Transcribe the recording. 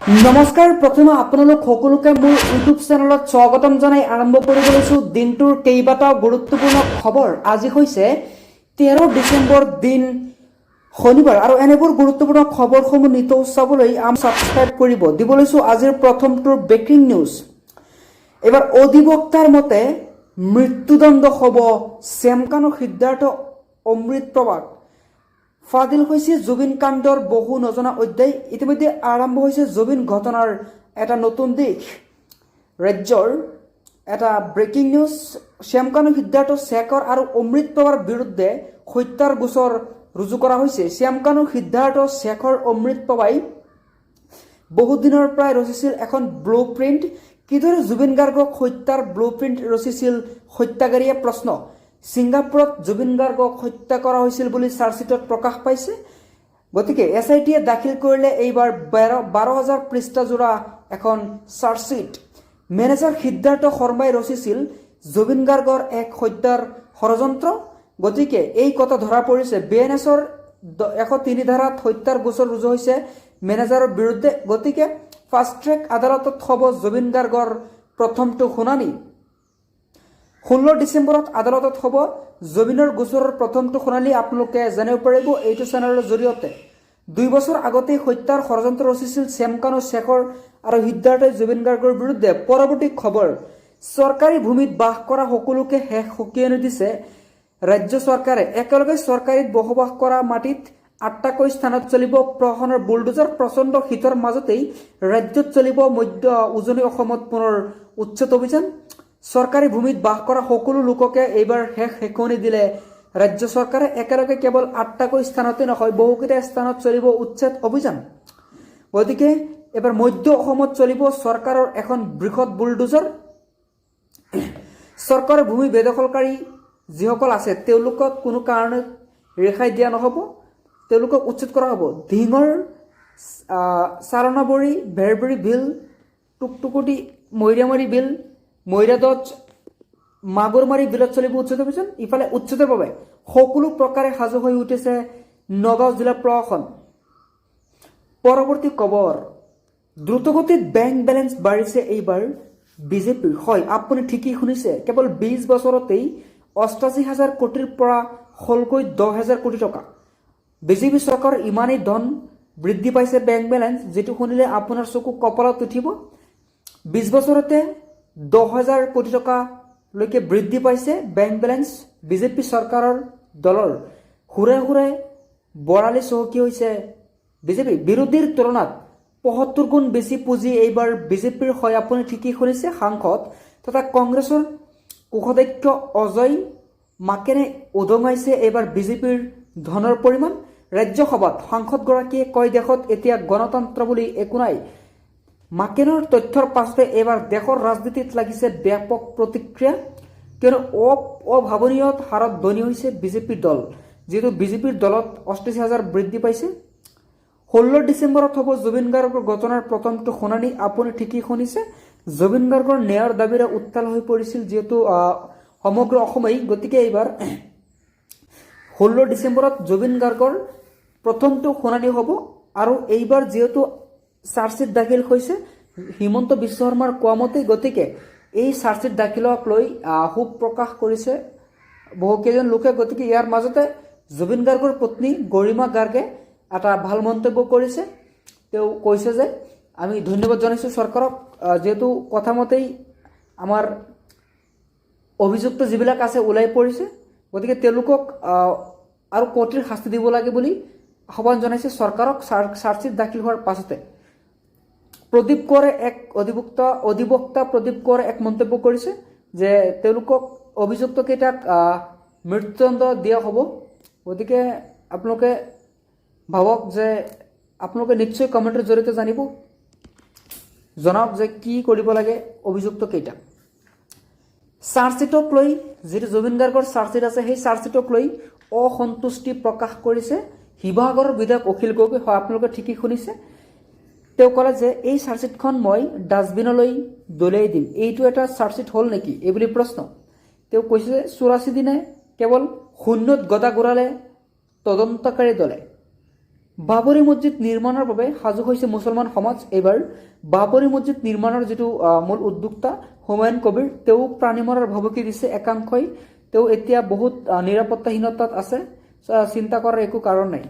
নমস্কাৰ, প্ৰথমে আপোনালোক সকলোকে মোৰ ইউটিউব চেনেলত স্বাগতম জনাই আৰম্ভ কৰিব লৈছোঁ দিনটোৰ কেইবাটাও গুৰুত্বপূৰ্ণ খবৰ। আজি হৈছে 13 ডিচেম্বৰ দিন শনিবাৰ আৰু এনেবোৰ গুৰুত্বপূৰ্ণ খবৰসমূহ নিতৌ চাবলৈ ছাবস্ক্ৰাইব কৰিব দিব লৈছোঁ। আজিৰ প্ৰথমটোৰ ব্ৰেকিং নিউজ। এবাৰ অধিবক্তাৰ মতে মৃত্যুদণ্ড হ'ব চেমকানো সিদ্ধাৰ্থ অমৃত প্ৰভাত। ফাদিল হৈছে জুবিন কাণ্ডৰ বহু নজনা অধ্যায়। ইতিমধ্যে আৰম্ভ হৈছে জুবিন ঘটনাৰ এটা নতুন দিশ। ৰাজ্যৰ এটা ব্ৰেকিং নিউজ। শ্যামকানু সিদ্ধাৰ্থ শেখৰ আৰু অমৃত প্ৰভাৰ বিৰুদ্ধে হত্যাৰ গোচৰ ৰুজু কৰা হৈছে। শ্যামকানু সিদ্ধাৰ্থ শেখৰ অমৃত প্ৰভাই বহুদিনৰ পৰাই ৰচিছিল এখন ব্লু প্ৰিণ্ট। কিদৰে জুবিন গাৰ্গক হত্যাৰ ব্লু প্ৰিণ্ট ৰচিছিল হত্যাকাৰীয়ে? প্ৰশ্ন। ছিংগাপুৰত জুবিন গাৰ্গক হত্যা কৰা হৈছিল বুলি চাৰ্জশ্বিটত প্ৰকাশ পাইছে। গতিকে SITয়ে দাখিল কৰিলে এইবাৰ 12,000 পৃষ্ঠাজোৰা এখন চাৰ্জশ্বিট। মেনেজাৰ সিদ্ধাৰ্থ শৰ্মাই ৰচিছিল জুবিন গাৰ্গৰ এক হত্যাৰ ষড়যন্ত্ৰ। গতিকে এই কথা ধৰা পৰিছে। BNSৰ 103 ধাৰাত হত্যাৰ গোচৰ ৰুজু হৈছে মেনেজাৰৰ বিৰুদ্ধে। গতিকে ফাষ্ট ট্ৰেক আদালতত হ'ব জুবিন গাৰ্গৰ প্ৰথমটো শুনানি। 16 ডিচেম্বৰত আদালতত হ'ব জুবিনৰ গোচৰৰ প্ৰথমটো শুনানি। আপোনালোকে জানিব পাৰিব এইটো চেনেলৰ জৰিয়তে। 2 বছৰ আগতেই হত্যাৰ ষড়যন্ত্ৰ ৰচিছিল শ্যামকানু শেখৰ আৰু সিদ্ধাৰ্থই জুবিন গাৰ্গৰ বিৰুদ্ধে। পৰৱৰ্তী খবৰ। চৰকাৰী ভূমিত বাস কৰা সকলোকে শেষ সকীয়নি দিছে ৰাজ্য চৰকাৰে। একেলগে চৰকাৰীত বসবাস কৰা মাটিত 8টাকৈ স্থানত চলিব প্ৰশাসনৰ বুলডোজাৰ। প্ৰচণ্ড শীতৰ মাজতেই ৰাজ্যত চলিব মধ্য উজনি অসমত পুনৰ উচ্ছেদ অভিযান। চৰকাৰী ভূমিত বাস কৰা সকলো লোককে এইবাৰ শেষ সেকনি দিলে ৰাজ্য চৰকাৰে। একেলগে কেৱল 8টাকৈ স্থানতে নহয়, বহুকেইটা স্থানত চলিব উচ্ছেদ অভিযান। গতিকে এবাৰ মধ্য অসমত চলিব চৰকাৰৰ এখন বৃহৎ বুলডোজাৰ। চৰকাৰৰ ভূমি বেদখলকাৰী যিসকল আছে তেওঁলোকক কোনো কাৰণত ৰেহাই দিয়া নহ'ব, তেওঁলোকক উচ্ছেদ কৰা হ'ব। ধিঙৰ চাৰণাবৰী, ভেৰবৰী বিল, টুকটুকুটি মৈৰামাৰী বিল, মৈৰাদত মাগুৰমাৰী বিলত চলিব উচ্ছেদ অভিযান। ইফালে উচ্ছেদৰ বাবে সকলো প্ৰকাৰে সাজু হৈ উঠিছে নগাঁও জিলা প্ৰশাসন। পৰৱৰ্তী খবৰ। দ্ৰুতগতিত বেংক বেলেঞ্চ বাঢ়িছে এইবাৰ বিজেপিৰ। হয়, আপুনি ঠিকেই শুনিছে। কেৱল 20 বছৰতেই 88,000 কোটিৰ পৰা হ'লগৈ 10,000 কোটি টকা। বিজেপি চৰকাৰৰ ইমানেই ধন বৃদ্ধি পাইছে বেংক বেলেঞ্চ, যিটো শুনিলে আপোনাৰ চকু কপালত উঠিব। 20 বছৰতে 10,000 কোটি টকালৈকে বৃদ্ধি পাইছে বেংক বেলেঞ্চ। বিজেপি চৰকাৰৰ দলৰ হুৰে হুৰে বৰালি চহকী হৈছে বিজেপি। বিৰোধীৰ তুলনাত 75 গুণ বেছি পুঁজি এইবাৰ বিজেপিৰ হয়। আপুনি ঠিকেই শুনিছে। সাংসদ তথা কংগ্ৰেছৰ কোষাধ্যক্ষ অজয় মাকেনে উদঙাইছে এইবাৰ বিজেপিৰ ধনৰ পৰিমাণ। ৰাজ্যসভাত সাংসদগৰাকীয়ে কয়, দেশত এতিয়া গণতন্ত্ৰ বুলি একো নাই। মাকেনৰ তথ্যৰ পাছতে এইবাৰ দেশৰ ৰাজনীতিত লাগিছে ব্যাপক প্ৰতিক্ৰিয়া, কিয়নো অভাৱনীয় হাৰত ধনী হৈছে বিজেপিৰ দল। যিহেতু বিজেপিৰ দলত 88,000 বৃদ্ধি পাইছে। 16 ডিচেম্বৰত হ'ব জুবিন গাৰ্গৰ ঘটনাৰ প্ৰথমটো শুনানি। আপুনি ঠিকেই শুনিছে। জুবিন গাৰ্গৰ ন্যায়ৰ দাবীৰে উত্তাল হৈ পৰিছিল যিহেতু সমগ্ৰ অসমেই। গতিকে এইবাৰ 16 ডিচেম্বৰত জুবিন গাৰ্গৰ প্ৰথমটো শুনানি হ'ব। আৰু এইবাৰ যিহেতু চাৰ্জশ্বিট দাখিল হৈছে হিমন্ত বিশ্ব শৰ্মাৰ কোৱা মতে, গতিকে এই চাৰ্জশ্বিট দাখিলক লৈ ক্ষোভ প্ৰকাশ কৰিছে বহুকেইজন লোকে। গতিকে ইয়াৰ মাজতে জুবিন গাৰ্গৰ পত্নী গৰিমা গাৰ্গে এটা ভাল মন্তব্য কৰিছে। তেওঁ কৈছে যে আমি ধন্যবাদ জনাইছোঁ চৰকাৰক, যিহেতু কথামতেই আমাৰ অভিযুক্ত যিবিলাক আছে ওলাই পৰিছে। গতিকে তেওঁলোকক আৰু কঠিন শাস্তি দিব লাগে বুলি আহ্বান জনাইছে চৰকাৰক চাৰ্জশ্বিট দাখিল হোৱাৰ পাছতে। প্ৰদীপ কোঁৱৰে অধিবক্তা প্ৰদীপ কোঁৱৰে এক মন্তব্য কৰিছে যে তেওঁলোকক অভিযুক্তকেইটাক মৃত্যুদণ্ড দিয়া হ'ব। গতিকে আপোনালোকে ভাবক যে আপোনালোকে নিশ্চয় কমেণ্টৰ জৰিয়তে জনাওক যে কি কৰিব লাগে অভিযুক্তকেইটা। চাৰ্জশ্বিটক লৈ যিটো জুবিন গাৰ্গৰ চাৰ্জশ্বিট আছে সেই চাৰ্জশ্বিটক লৈ অসন্তুষ্টি প্ৰকাশ কৰিছে শিৱসাগৰৰ বিধায়ক অখিল গগৈ। হয়, আপোনালোকে ঠিকেই শুনিছে। তেওঁ ক'লে যে এই চাৰ্জশ্বিটখন মই ডাষ্টবিনলৈ দলিয়াই দিম। এইটো এটা চাৰ্জশ্বিট হ'ল নেকি এইবুলি প্ৰশ্ন। তেওঁ কৈছে যে 84 দিনে কেৱল শূন্যত গদা ঘূৰালে তদন্তকাৰী দলে। বাবৰি মছজিদ নিৰ্মাণৰ বাবে সাজু হৈছে মুছলমান সমাজ। এইবাৰ বাবৰি মছজিদ নিৰ্মাণৰ যিটো মূল উদ্যোক্তা হুমায়ুন কবিৰ, তেওঁ প্ৰাণী মৰাৰ ভাবুকি দিছে একাংশই। তেওঁ এতিয়া বহুত নিৰাপত্তাহীনতাত আছে, চিন্তা কৰাৰ একো কাৰণ নাই।